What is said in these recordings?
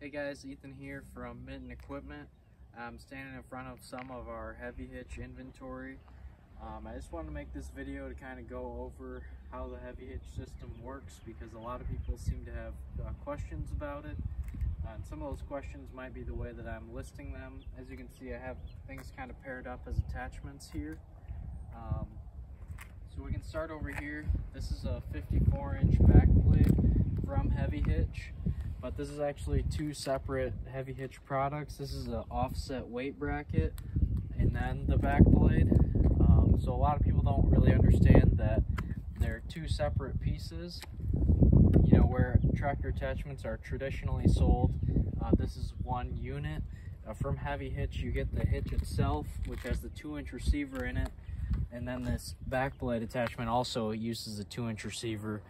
Hey guys, Ethan here from Mitten Equipment. I'm standing in front of some of our Heavy Hitch inventory. I just wanted to make this video to kind of go over how the Heavy Hitch system works, because a lot of people seem to have questions about it. And some of those questions might be the way that I'm listing them. As you can see, I have things kind of paired up as attachments here. So we can start over here. This is a 54-inch back blade from Heavy Hitch, but this is actually two separate Heavy Hitch products. This is an offset weight bracket and then the back blade. So a lot of people don't really understand that they're two separate pieces. You know, where tractor attachments are traditionally sold, this is one unit. From Heavy Hitch, you get the hitch itself, which has the 2-inch receiver in it, and then this back blade attachment also uses a 2-inch receiver.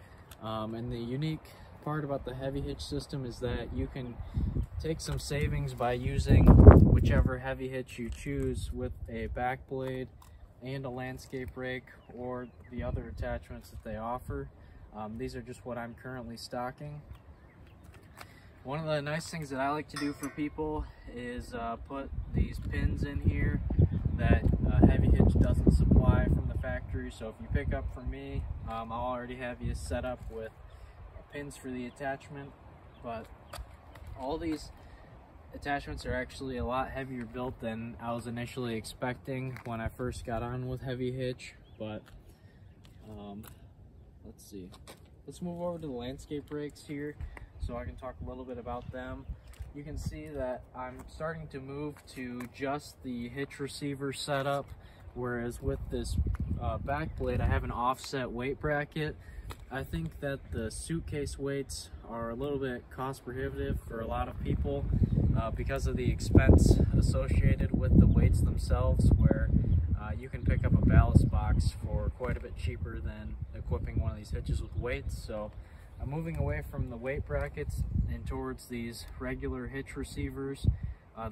And the unique part about the Heavy Hitch system is that you can take some savings by using whichever Heavy Hitch you choose with a back blade and a landscape rake, or the other attachments that they offer. These are just what I'm currently stocking. One of the nice things that I like to do for people is put these pins in here that Heavy Hitch doesn't supply from the factory. So if you pick up from me, I'll already have you set up with pins for the attachment. But all these attachments are actually a lot heavier built than I was initially expecting when I first got on with Heavy Hitch. But let's see. Let's move over to the landscape rakes here so I can talk a little bit about them. You can see that I'm starting to move to just the hitch receiver setup, whereas with this back blade I have an offset weight bracket. I think that the suitcase weights are a little bit cost prohibitive for a lot of people because of the expense associated with the weights themselves, where you can pick up a ballast box for quite a bit cheaper than equipping one of these hitches with weights. So I'm moving away from the weight brackets and towards these regular hitch receivers.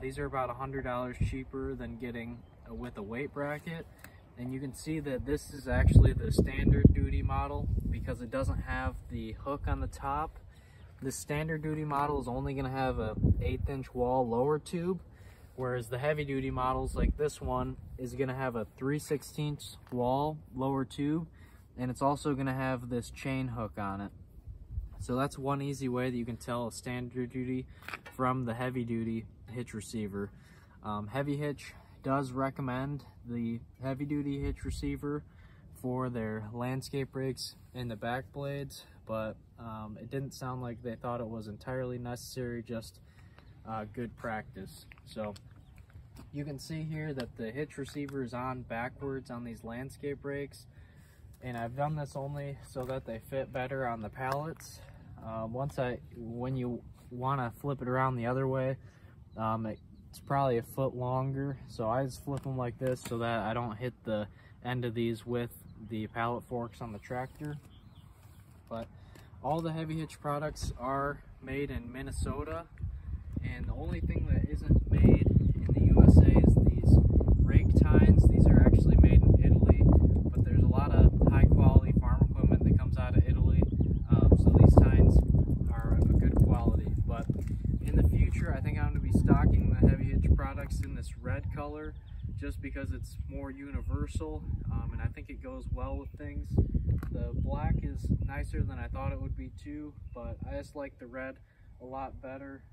These are about $100 cheaper than getting with a weight bracket. And you can see that this is actually the standard duty model because it doesn't have the hook on the top. The standard duty model is only going to have a 1/8-inch wall lower tube, whereas the heavy duty models like this one is going to have a 3/16 wall lower tube, and it's also going to have this chain hook on it. So that's one easy way that you can tell a standard duty from the heavy duty hitch receiver. Heavy Hitch does recommend the heavy duty hitch receiver for their landscape rakes and the back blades, but it didn't sound like they thought it was entirely necessary, just good practice. So you can see here that the hitch receiver is on backwards on these landscape rakes, and I've done this only so that they fit better on the pallets. When you want to flip it around the other way, it's probably a foot longer, so I just flip them like this so that I don't hit the end of these with the pallet forks on the tractor. But all the Heavy Hitch products are made in Minnesota, and the only thing that isn't made in the USA is these rake tines. These are actually made in Italy, but there's a lot of high quality farm equipment that comes out of Italy, so these tines are a good quality. But in the future, I think I'm going to be stocking the Heavy Hitch products in this red color just because it's more universal, and I think it goes well with things. The black is nicer than I thought it would be too, but I just like the red a lot better.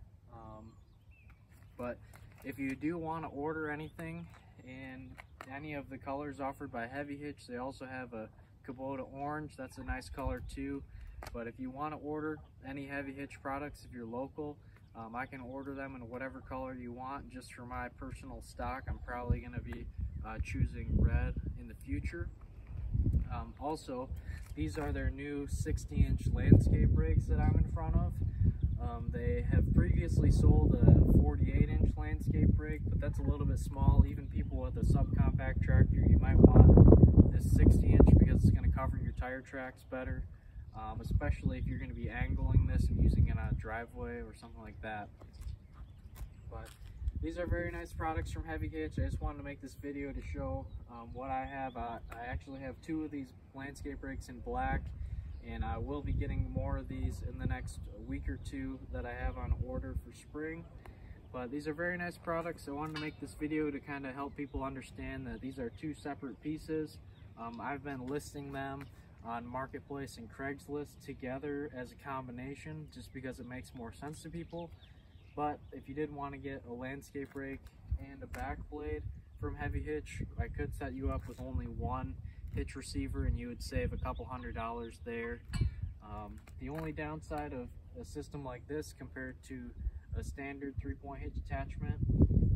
But if you do want to order anything in any of the colors offered by Heavy Hitch, they also have a Kubota orange. That's a nice color too. But if you want to order any Heavy Hitch products, if you're local, I can order them in whatever color you want. Just for my personal stock, I'm probably going to be choosing red in the future. Also, these are their new 60-inch landscape rakes that I'm in front of. They have previously sold a 48-inch landscape rake, but that's a little bit small. Even people with a subcompact tractor, you might want this 60-inch because it's going to cover your tire tracks better, especially if you're going to be angling this and using it on a driveway or something like that. But these are very nice products from Heavy Hitch. I just wanted to make this video to show what I have. I actually have two of these landscape rakes in black. and I will be getting more of these in the next week or two that I have on order for spring. But these are very nice products. I wanted to make this video to kind of help people understand that these are two separate pieces. I've been listing them on Marketplace and Craigslist together as a combination just because it makes more sense to people. But if you did want to get a landscape rake and a back blade from Heavy Hitch, I could set you up with only one hitch receiver and you would save a couple $100 there. The only downside of a system like this compared to a standard 3-point hitch attachment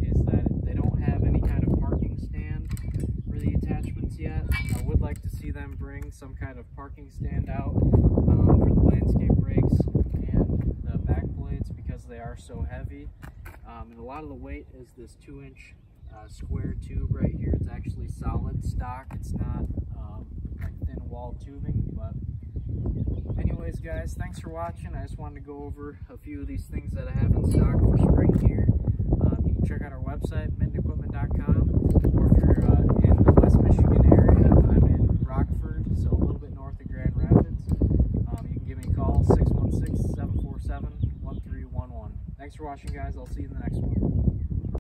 is that they don't have any kind of parking stand for the attachments yet. I would like to see them bring some kind of parking stand out for the landscape rakes and the back blades because they are so heavy. And a lot of the weight is this 2-inch square tube right here. It's actually solid stock. It's not like thin wall tubing. But anyways, guys, thanks for watching. I just wanted to go over a few of these things that I have in stock for spring here. You can check out our website, mittenequipment.com, or if you're in the West Michigan area, I'm in Rockford, so a little bit north of Grand Rapids. You can give me a call, 616-747-1311. Thanks for watching, guys. I'll see you in the next one.